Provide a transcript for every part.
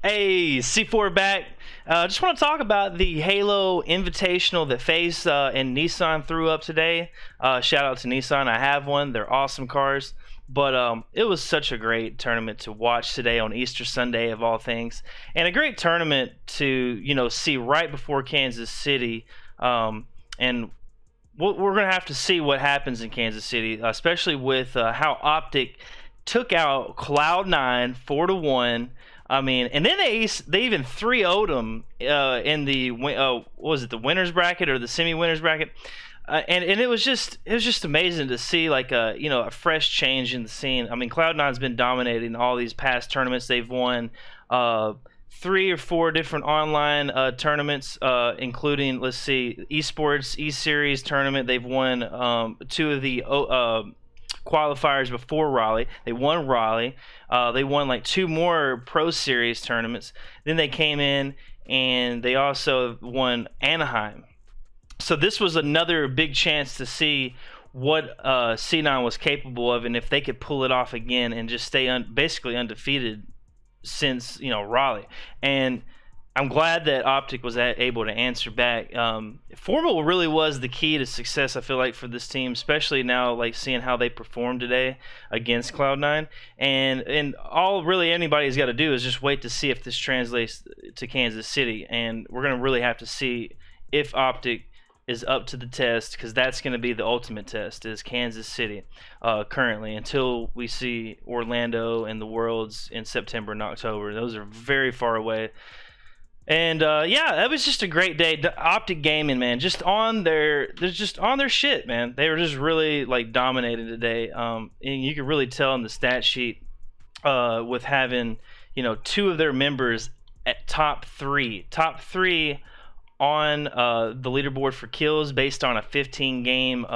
Hey, C4 back. Just want to talk about the Halo Invitational that Faze and Nissan threw up today. Shout out to Nissan. I have one. They're awesome cars. But it was such a great tournament to watch today on Easter Sunday of all things, and a great tournament to see right before Kansas City. And we're gonna have to see what happens in Kansas City, especially with how Optic took out Cloud9 4-1. I mean, and then they even 3-0'd them in the what was it, the winners bracket or the semi-winners bracket, and it was just amazing to see like a fresh change in the scene. I mean, Cloud9's been dominating all these past tournaments. They've won 3 or 4 different online tournaments, including, let's see, esports E-Series tournament. They've won 2 of the qualifiers before Raleigh. They won Raleigh. They won like 2 more Pro Series tournaments. Then they came in and they also won Anaheim. So this was another big chance to see what C9 was capable of, and if they could pull it off again and just stay basically undefeated since Raleigh. And I'm glad that Optic was able to answer back. Formal really was the key to success, I feel like, for this team, especially now, like seeing how they performed today against Cloud9. And all really anybody's got to do is just wait to see if this translates to Kansas City. And we're going to really have to see if Optic is up to the test, because that's going to be the ultimate test, is Kansas City currently, until we see Orlando and the Worlds in September and October. Those are very far away. And yeah, that was just a great day. Optic Gaming, man, just on their shit, man. They were just really like dominating today. And you could really tell in the stat sheet with having 2 of their members at top three on the leaderboard for kills based on a 15 game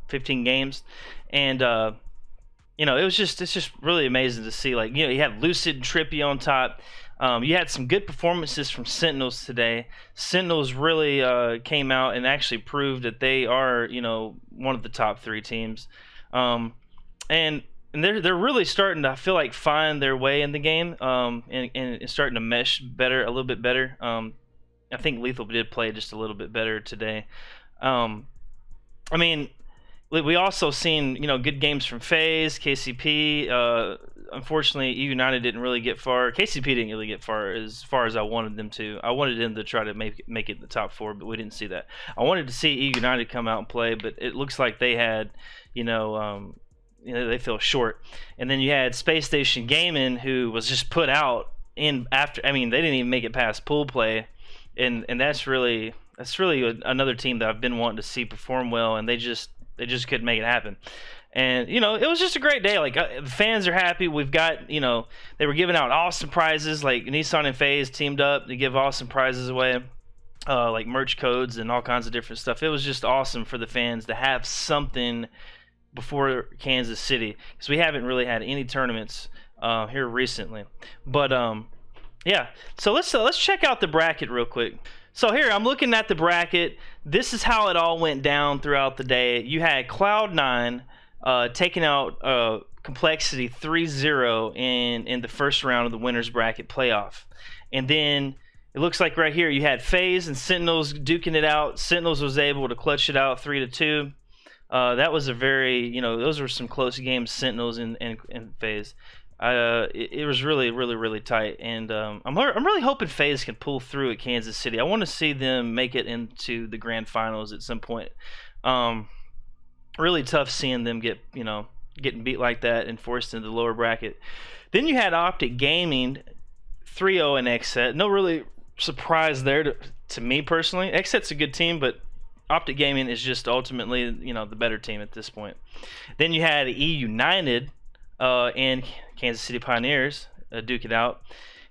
15 games. And it's just really amazing to see. Like, you had Lucid and Trippy on top. You had some good performances from Sentinels today. Sentinels really came out and actually proved that they are, one of the top 3 teams. And they're really starting to, I feel like, find their way in the game, and starting to mesh better, a little bit better. I think Lethal did play just a little bit better today. I mean, we also seen good games from Faze, KCP. Unfortunately, E United didn't really get far. KCP didn't really get far as I wanted them to. I wanted them to try to make it in the top 4, but we didn't see that. I wanted to see E United come out and play, but it looks like they had, they fell short. And then you had Space Station Gaming, who was just put out in after. I mean, they didn't even make it past pool play, and that's really another team that I've been wanting to see perform well, and they just couldn't make it happen. And it was just a great day. Like, the fans are happy. We've got they were giving out awesome prizes. Like, Nissan and Faze teamed up to give awesome prizes away, like merch codes and all kinds of different stuff. It was just awesome for the fans to have something before Kansas City, because we haven't really had any tournaments here recently. But yeah, so let's check out the bracket real quick. So here, I'm looking at the bracket. This is how it all went down throughout the day. You had Cloud9 taking out Complexity 3-0 in the first round of the winners bracket playoff. And then it looks like right here you had Faze and Sentinels duking it out. Sentinels was able to clutch it out 3-2. That was a very, those were some close games, Sentinels and Faze. It was really tight, and I'm really hoping Faze can pull through at Kansas City. I want to see them make it into the grand finals at some point. Really tough seeing them getting beat like that and forced into the lower bracket. Then you had Optic Gaming 3-0 in XSET. No really surprise there to me personally. XSET's a good team, but Optic Gaming is just ultimately the better team at this point. Then you had E United and Kansas City Pioneers duke it out,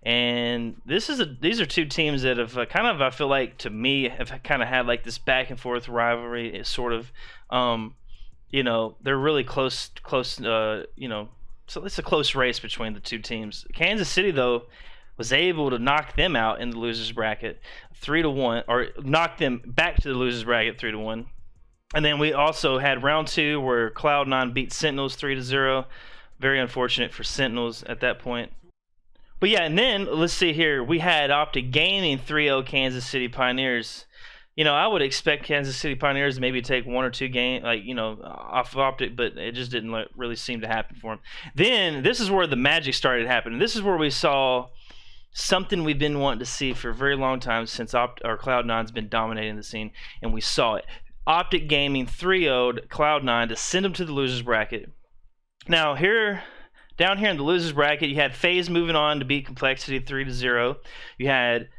and these are 2 teams that have kind of, I feel like, to me, have kind of had like this back and forth rivalry. It's sort of they're really close, so it's a close race between the 2 teams. Kansas City, though, was able to knock them out in the losers bracket 3-1, or knock them back to the losers bracket 3-1. And then we also had round 2 where Cloud9 beat Sentinels 3-0. Very unfortunate for Sentinels at that point. But yeah, and then let's see here. We had Optic Gaming 3-0 Kansas City Pioneers. You know, I would expect Kansas City Pioneers to maybe take 1 or 2 games, like, you know, off of Optic, but it just didn't really seem to happen for them. Then this is where the magic started happening. This is where we saw something we've been wanting to see for a very long time since Cloud9's been dominating the scene, and we saw it. Optic Gaming 3-0'd Cloud9 to send them to the losers bracket. Now down here in the losers bracket, you had Faze moving on to beat Complexity 3-0. You had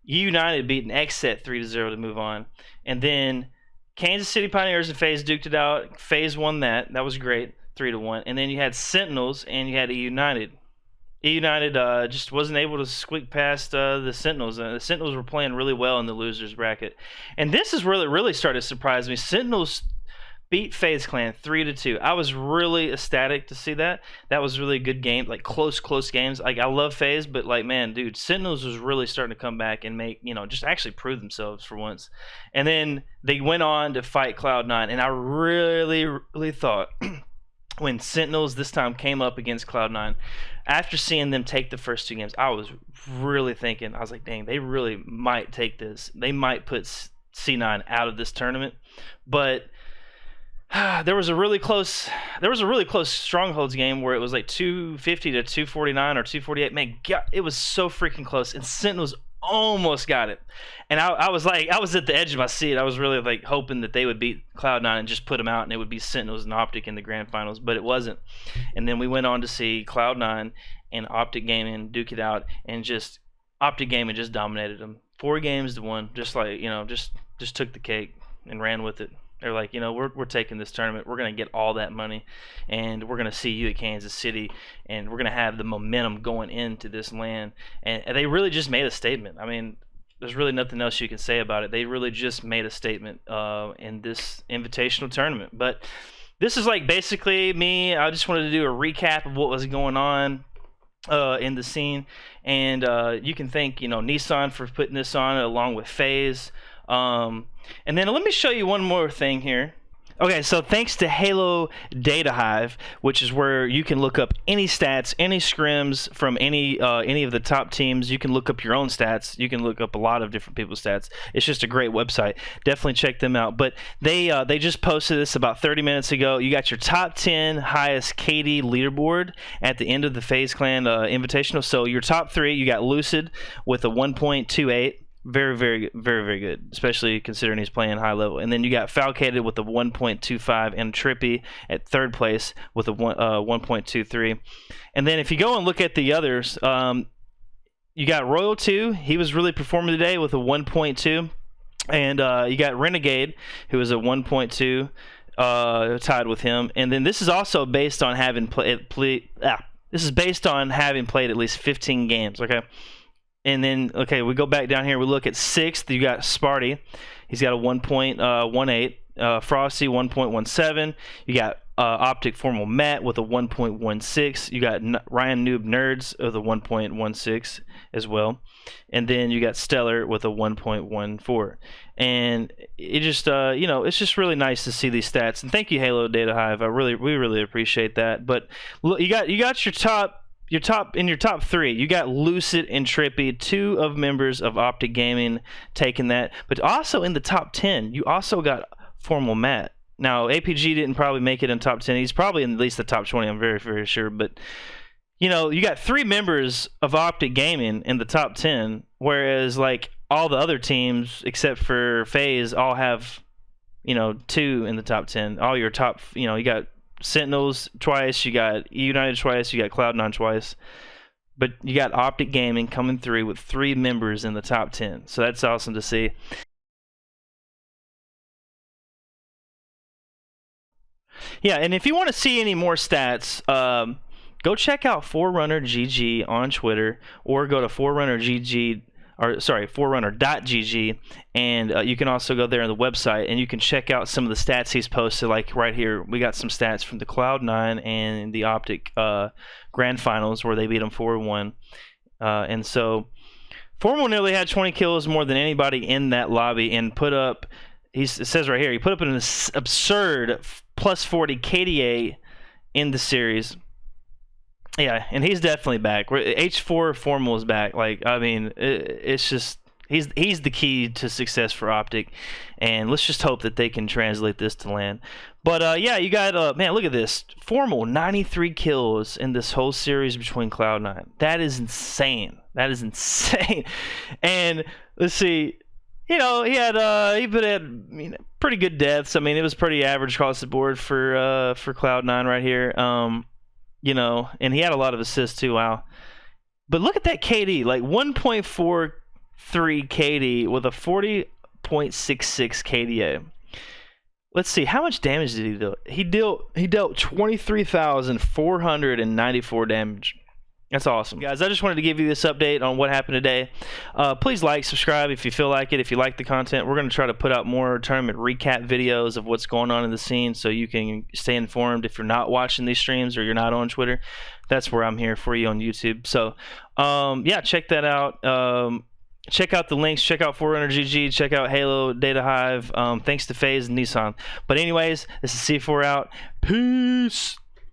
United beating Xset 3-0 to move on, and then Kansas City Pioneers and Faze duked it out. Faze won that. That was great, 3-1. And then you had Sentinels and you had United. United just wasn't able to squeak past the Sentinels. The Sentinels were playing really well in the losers bracket, and this is really started to surprise me. Sentinels beat FaZe Clan 3-2. I was really ecstatic to see that. That was really a good game, like close games. Like, I love FaZe, but like, man, dude, Sentinels was really starting to come back and make, you know, just actually prove themselves for once. And then they went on to fight Cloud9, and I really thought when Sentinels this time came up against Cloud9, after seeing them take the first 2 games, I was really thinking, I was like, dang, they really might take this. They might put C9 out of this tournament. But there was a really close Strongholds game where it was like 250 to 249 or 248. Man, God, it was so freaking close, and Sentinels almost got it. And I was at the edge of my seat. I was really like hoping that they would beat Cloud9 and just put them out, and it would be Sentinels and Optic in the grand finals, but it wasn't. And then we went on to see Cloud9 and Optic Gaming duke it out, and just Optic Gaming just dominated them, 4 games to 1. Just like, you know, just took the cake and ran with it. They're like, you know, we're taking this tournament. We're going to get all that money, and we're going to see you at Kansas City, and we're going to have the momentum going into this land. And they really just made a statement. I mean, there's really nothing else you can say about it. They really just made a statement in this invitational tournament. But this is like basically me. I just wanted to do a recap of what was going on in the scene. And you can thank, you know, Nissan for putting this on along with FaZe. And then let me show you one more thing here. Okay, so thanks to Halo Data Hive, which is where you can look up any stats, any scrims from any of the top teams. You can look up your own stats. You can look up a lot of different people's stats. It's just a great website. Definitely check them out. But they just posted this about 30 minutes ago. You got your top 10 highest KD leaderboard at the end of the FaZe Clan Invitational. So your top 3, you got Lucid with a 1.28. Very good, especially considering he's playing high level. And then you got Falcated with a 1.25 and Trippy at 3rd place with a 1.23. And then if you go and look at the others, you got Royal 2. He was really performing today with a 1.2. And you got Renegade, who is a 1.2, tied with him. And then this is also based on having this is based on having played at least 15 games, okay? And then, okay, we go back down here. We look at 6th. You got Sparty. He's got a 1.18. Frosty, 1.17. You got Optic Formal Matt with a 1.16. You got Ryan Noob Nerds with a 1.16 as well. And then you got Stellar with a 1.14. And it just, you know, it's just really nice to see these stats. And thank you, Halo Data Hive. We really appreciate that. But look, you got your top 3, you got Lucid and Trippy, 2 of members of Optic Gaming taking that. But also in the top 10, you also got Formal Matt. Now, APG didn't probably make it in top 10. He's probably in at least the top 20, I'm very sure. But, you know, you got 3 members of Optic Gaming in the top 10, whereas, like, all the other teams, except for FaZe, all have, you know, 2 in the top 10. All your top, you know, you got Sentinels twice, you got United twice, you got Cloud9 twice, but you got Optic Gaming coming through with 3 members in the top 10. So that's awesome to see. Yeah, and if you want to see any more stats, go check out Forerunner GG on Twitter, or go to forerunner.gg, and you can also go there on the website and you can check out some of the stats he's posted. Like right here, we got some stats from the Cloud9 and the Optic grand finals where they beat them 4-1. And so Formal nearly had 20 kills more than anybody in that lobby, and put up, it says right here, he put up an absurd plus 40 KDA in the series. Yeah, and he's definitely back. H4 Formal is back. Like, I mean, it's just he's the key to success for Optic, and let's just hope that they can translate this to land. But yeah, you got man, look at this. Formal 93 kills in this whole series between Cloud9. That is insane. That is insane. And let's see. You know, he had pretty good deaths. I mean, it was pretty average across the board for Cloud9 right here. You know, and he had a lot of assists too. Wow. But look at that KD, like 1.43 KD with a 40.66 KDA. Let's see, how much damage did he do? He dealt 23,494 damage. That's awesome, guys. I just wanted to give you this update on what happened today. Please like, subscribe if you feel like it. If you like the content, we're going to try to put out more tournament recap videos of what's going on in the scene so you can stay informed. If you're not watching these streams or you're not on Twitter, that's where I'm here for you on YouTube. So, yeah, check that out. Check out the links. Check out 400GG. Check out Halo, Data Hive. Thanks to Faze Nissan. But anyways, this is C4 out. Peace.